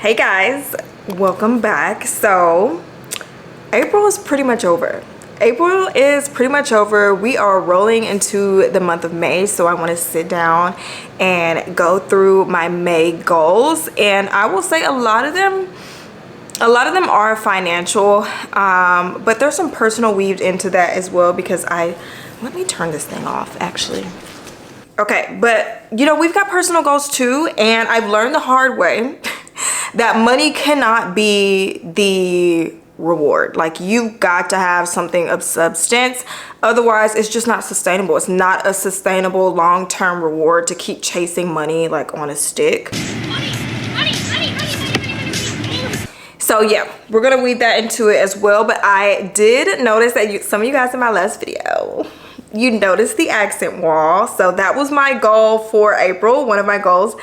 Hey guys, welcome back. So April is pretty much over. April is pretty much over. We are rolling into the month of May, so I want to sit down and go through my May goals, and I will say a lot of them are financial, but there's some personal weaved into that as well, because let me turn this thing off actually. Okay, but you know, we've got personal goals too, and I've learned the hard way that money cannot be the reward. Like, you've got to have something of substance, otherwise it's just not sustainable. It's not a sustainable long-term reward to keep chasing money like on a stick. So yeah, we're gonna weave that into it as well. But I did notice that some of you guys in my last video, you noticed the accent wall. So that was my goal for April. One of my goals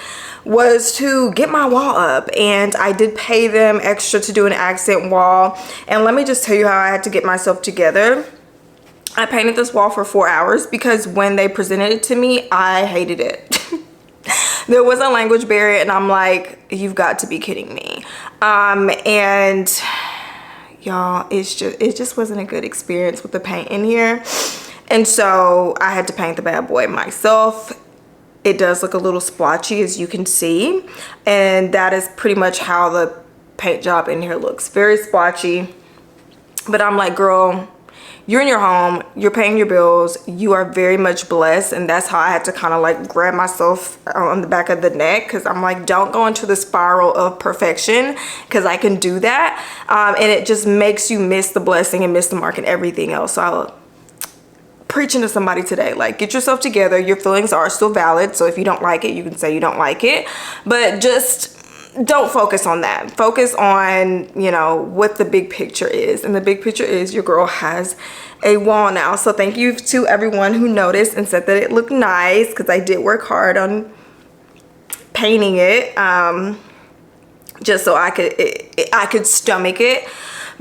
was to get my wall up, and I did pay them extra to do an accent wall. And let me just tell you how I had to get myself together. I painted this wall for 4 hours because when they presented it to me, I hated it. There was a language barrier, and I'm like, you've got to be kidding me. And y'all, it just wasn't a good experience with the paint in here. And so I had to paint the bad boy myself. It does look a little splotchy, as you can see, and that is pretty much how the paint job in here looks. Very splotchy. But I'm like, girl, you're in your home, you're paying your bills, you are very much blessed. And that's how I had to kind of like grab myself on the back of the neck, because I'm like, don't go into the spiral of perfection, because I can do that, and it just makes you miss the blessing and miss the mark and everything else. So I'll preaching to somebody today, like, get yourself together. Your feelings are still valid, so if you don't like it, you can say you don't like it, but just don't focus on that. Focus on, you know, what the big picture is, and the big picture is your girl has a wall now. So thank you to everyone who noticed and said that it looked nice, because I did work hard on painting it, just so I could stomach it.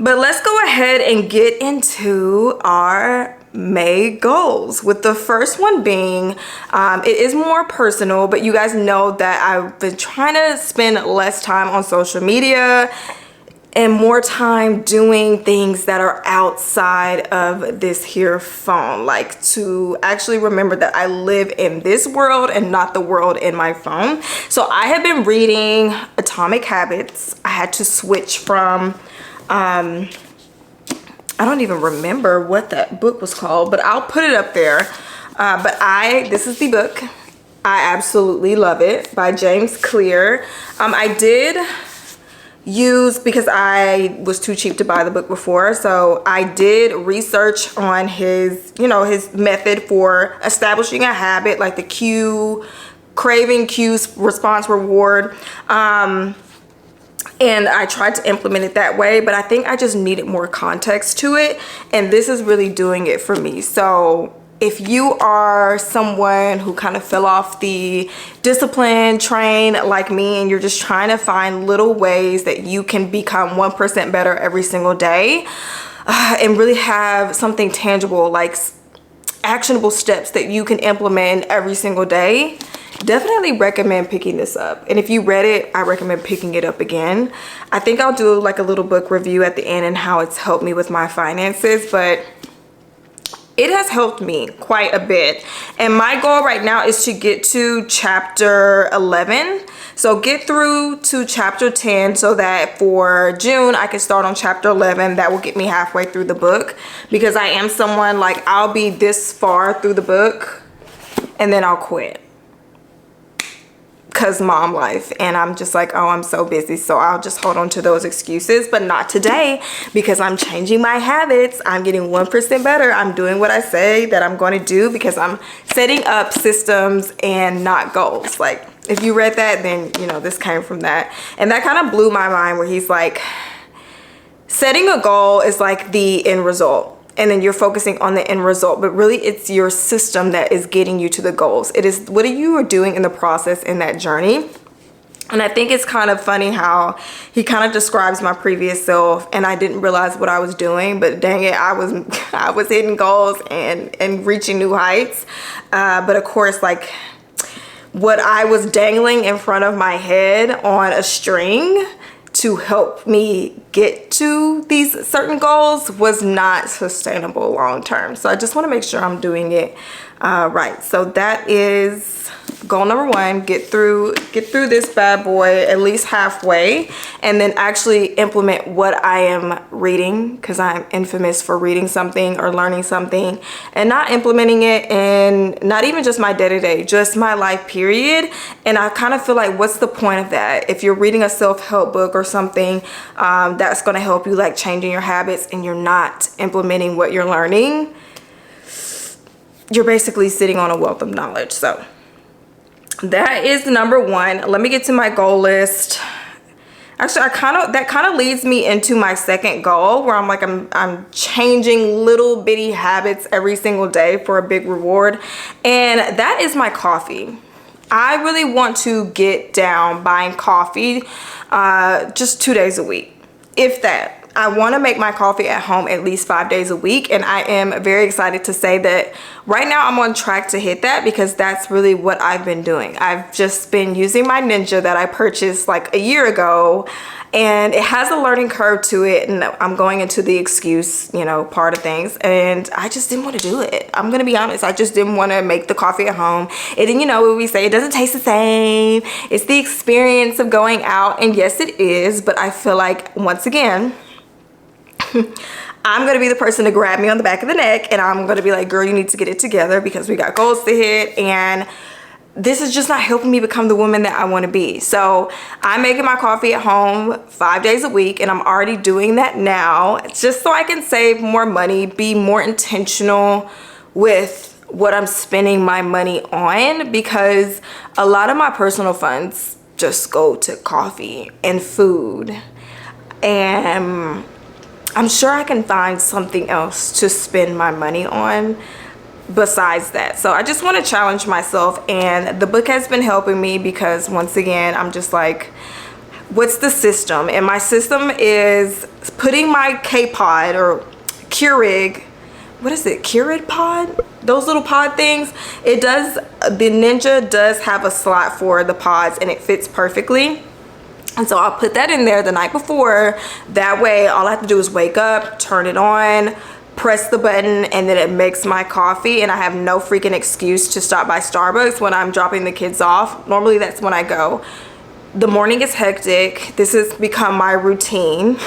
But let's go ahead and get into our May goals, with the first one being, it is more personal, but you guys know that I've been trying to spend less time on social media and more time doing things that are outside of this here phone, like to actually remember that I live in this world and not the world in my phone. So I have been reading Atomic Habits. I had to switch from I don't even remember what that book was called, but I'll put it up there. But this is the book. I absolutely love it, by James Clear. I did use, because I was too cheap to buy the book before, so I did research on his, you know, his method for establishing a habit, like the cue, craving, cue, response, reward. And I tried to implement it that way, but I think I just needed more context to it, and this is really doing it for me. So if you are someone who kind of fell off the discipline train like me, and you're just trying to find little ways that you can become 1% better every single day, and really have something tangible, like actionable steps that you can implement every single day, definitely recommend picking this up. And if you read it, I recommend picking it up again. I think I'll do like a little book review at the end and how it's helped me with my finances, but it has helped me quite a bit. And my goal right now is to get to chapter 11. So get through to chapter 10 so that for June I can start on chapter 11. That will get me halfway through the book, because I am someone, like, I'll be this far through the book and then I'll quit, because mom life, and I'm just like, oh, I'm so busy, so I'll just hold on to those excuses. But not today, because I'm changing my habits. I'm getting 1% better. I'm doing what I say that I'm going to do, because I'm setting up systems and not goals. Like, if you read that, then you know this came from that. And that kind of blew my mind, where he's like, setting a goal is like the end result, and then you're focusing on the end result, but really it's your system that is getting you to the goals. It is what you are doing in the process, in that journey. And I think it's kind of funny how he kind of describes my previous self, and I didn't realize what I was doing, but dang it, I was hitting goals and reaching new heights. But of course, like, what I was dangling in front of my head on a string to help me get to these certain goals was not sustainable long term. So I just want to make sure I'm doing it right. So that is goal number one. Get through this bad boy at least halfway, and then actually implement what I am reading, because I'm infamous for reading something or learning something and not implementing it in not even just my day-to-day, just my life period. And I kind of feel like, what's the point of that? If you're reading a self-help book or something that's going to help you like changing your habits, and you're not implementing what you're learning, you're basically sitting on a wealth of knowledge. So that is number one. Let me get to my goal list. Actually, that kind of leads me into my second goal, where I'm changing little bitty habits every single day for a big reward, and that is my coffee. I really want to get down buying coffee just 2 days a week, if that. I want to make my coffee at home at least 5 days a week, and I am very excited to say that right now I'm on track to hit that, because that's really what I've been doing. I've just been using my Ninja that I purchased like a year ago, and it has a learning curve to it, and I'm going into the excuse, part of things, and I just didn't want to do it. I'm gonna be honest, I just didn't want to make the coffee at home. And then what we say, it doesn't taste the same. It's the experience of going out, and yes it is, but I feel like, once again, I'm gonna be the person to grab me on the back of the neck, and I'm gonna be like, girl, you need to get it together, because we got goals to hit, and this is just not helping me become the woman that I want to be. So I'm making my coffee at home 5 days a week, and I'm already doing that now, just so I can save more money, be more intentional with what I'm spending my money on, because a lot of my personal funds just go to coffee and food, and I'm sure I can find something else to spend my money on besides that. So I just want to challenge myself, and the book has been helping me, because once again, I'm just like, what's the system? And my system is putting my K-Pod or Keurig, what is it, Keurig pod? Those little pod things. The Ninja does have a slot for the pods, and it fits perfectly. And so I'll put that in there the night before. That way, all I have to do is wake up, turn it on, press the button, and then it makes my coffee, and I have no freaking excuse to stop by Starbucks when I'm dropping the kids off. Normally, that's when I go. The morning is hectic. This has become my routine.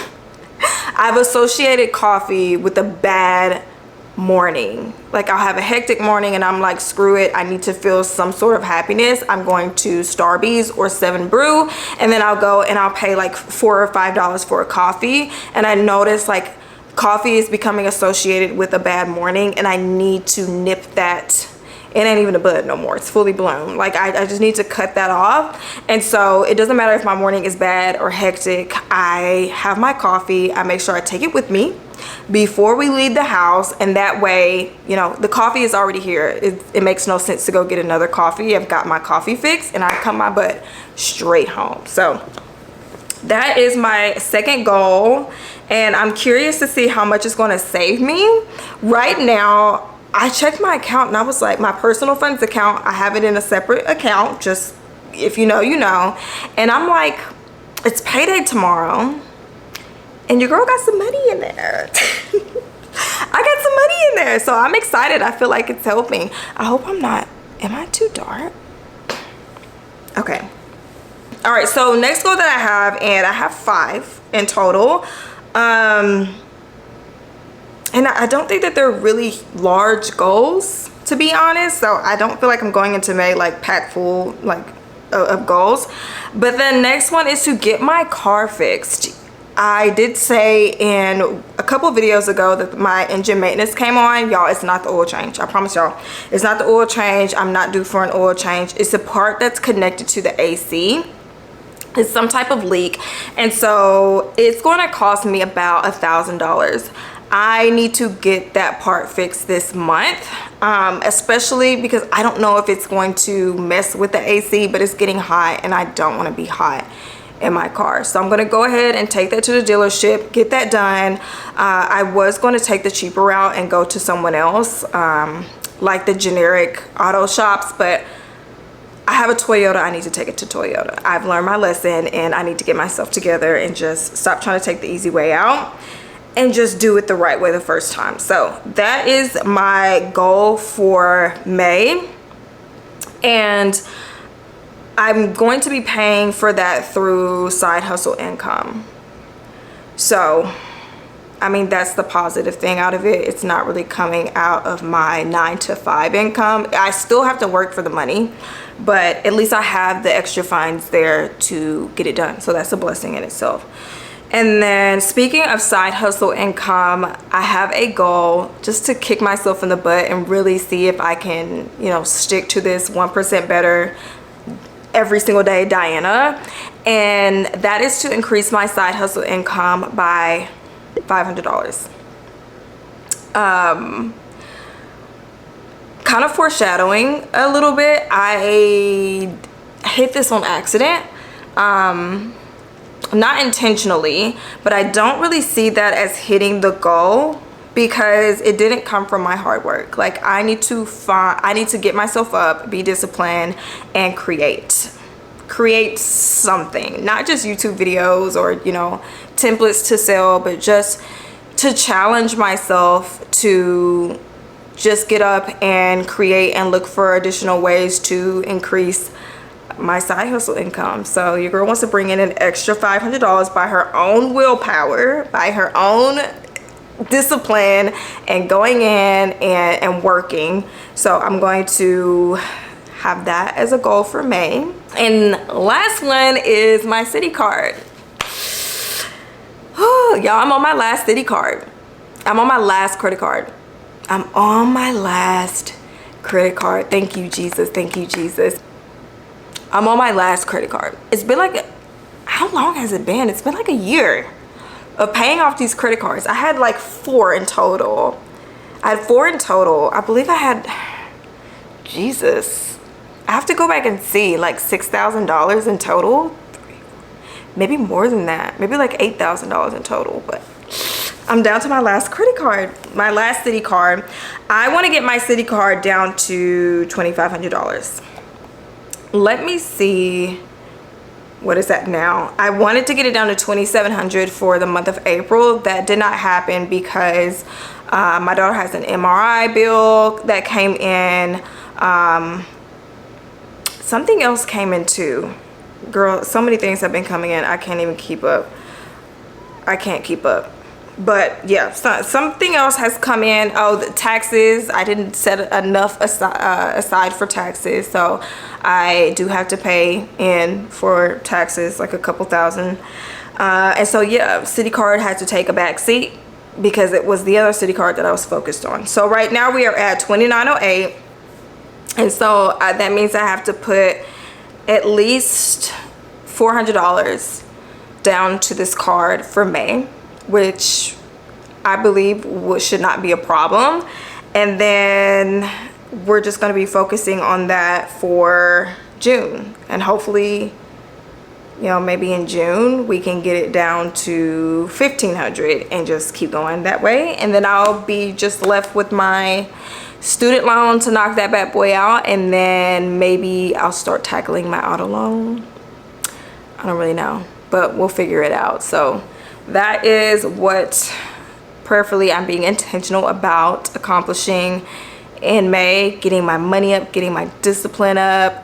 I've associated coffee with a bad morning. Like, I'll have a hectic morning and I'm like, screw it, I need to feel some sort of happiness. I'm going to Starbucks or 7 Brew, and then I'll go and I'll pay like $4 or $5 for a coffee. And I notice like coffee is becoming associated with a bad morning, and I need to nip that. It ain't even a bud no more, it's fully blown. Like, I just need to cut that off. And so it doesn't matter if my morning is bad or hectic, I have my coffee. I make sure I take it with me before we leave the house, and that way, the coffee is already here. It makes no sense to go get another coffee. I've got my coffee fix, and I come my butt straight home. So that is my second goal, and I'm curious to see how much it's going to save me. Right now, I checked my account, and I was like, my personal funds account, I have it in a separate account, just if you know, you know. And I'm like, it's payday tomorrow, and your girl got some money in there. I got some money in there, so I'm excited. I feel like it's helping. I hope I'm not, am I too dark? Okay. All right, so next goal that I have, and I have 5 in total. And I don't think that they're really large goals, to be honest. So I don't feel like I'm going into May like packed full like of goals. But the next one is to get my car fixed. I did say in a couple videos ago that my engine maintenance came on. Y'all, it's not the oil change. I promise y'all, it's not the oil change. I'm not due for an oil change. It's a part that's connected to the AC. It's some type of leak, and so it's going to cost me about $1,000. I need to get that part fixed this month, especially because I don't know if it's going to mess with the AC, but it's getting hot and I don't want to be hot in my car. So I'm going to go ahead and take that to the dealership, get that done. I was going to take the cheaper route and go to someone else, like the generic auto shops, but I have a Toyota, I need to take it to Toyota. I've learned my lesson and I need to get myself together and just stop trying to take the easy way out and just do it the right way the first time. So that is my goal for May. And I'm going to be paying for that through side hustle income. So, I mean, that's the positive thing out of it. It's not really coming out of my 9-to-5 income. I still have to work for the money, but at least I have the extra funds there to get it done. So that's a blessing in itself. And then speaking of side hustle income, I have a goal just to kick myself in the butt and really see if I can, you know, stick to this 1% better every single day, Diana. And that is to increase my side hustle income by $500. Kind of foreshadowing a little bit, I hit this on accident. Not intentionally, but I don't really see that as hitting the goal because it didn't come from my hard work. Like I need to get myself up, be disciplined, and create something, not just YouTube videos or, you know, templates to sell, but just to challenge myself to just get up and create and look for additional ways to increase my side hustle income. So your girl wants to bring in an extra $500 by her own willpower, by her own discipline, and going in and working. So I'm going to have that as a goal for May. And last one is my Citi card. Y'all, I'm on my last Citi card. I'm on my last credit card. I'm on my last credit card. Thank you, Jesus. Thank you, Jesus. I'm on my last credit card. It's been like, how long has it been? It's been like a year of paying off these credit cards. I had like 4 in total. I believe I had, Jesus, I have to go back and see, like $6,000 in total. Maybe more than that. Maybe like $8,000 in total. But I'm down to my last credit card, my last Citi card. I want to get my Citi card down to $2,500. Let me see, what is that now? I wanted to get it down to $2,700 for the month of April. That did not happen because my daughter has an MRI bill that came in. Something else came in too. Girl, so many things have been coming in. I can't even keep up. I can't keep up. But yeah, something else has come in. Oh, the taxes. I didn't set enough aside for taxes, so I do have to pay in for taxes, like a couple thousand. And so yeah, Citi card had to take a back seat because it was the other Citi card that I was focused on. So right now we are at $2,908, and so that means I have to put at least $400 down to this card for May, which I believe should not be a problem. And then we're just going to be focusing on that for June, and hopefully, you know, maybe in June we can get it down to $1,500 and just keep going that way. And then I'll be just left with my student loan to knock that bad boy out, and then maybe I'll start tackling my auto loan. I don't really know, but we'll figure it out. So that is what prayerfully I'm being intentional about accomplishing in May. Getting my money up, getting my discipline up,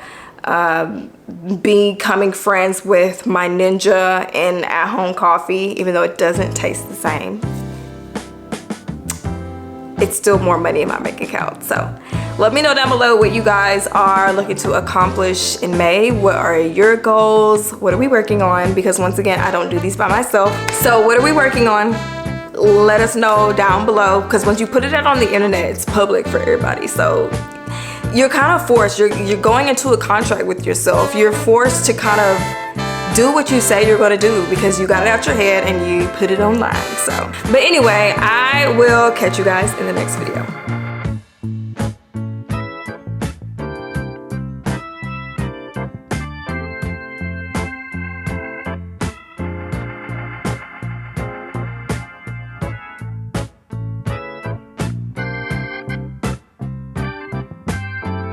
becoming friends with my Ninja and at-home coffee. Even though it doesn't taste the same, it's still more money in my bank account. So let me know down below what you guys are looking to accomplish in May. What are your goals? What are we working on? Because once again, I don't do these by myself. So what are we working on? Let us know down below, because once you put it out on the internet, it's public for everybody. So you're kind of forced. You're going into a contract with yourself. You're forced to kind of do what you say you're going to do because you got it out your head and you put it online. So, but anyway, I will catch you guys in the next video.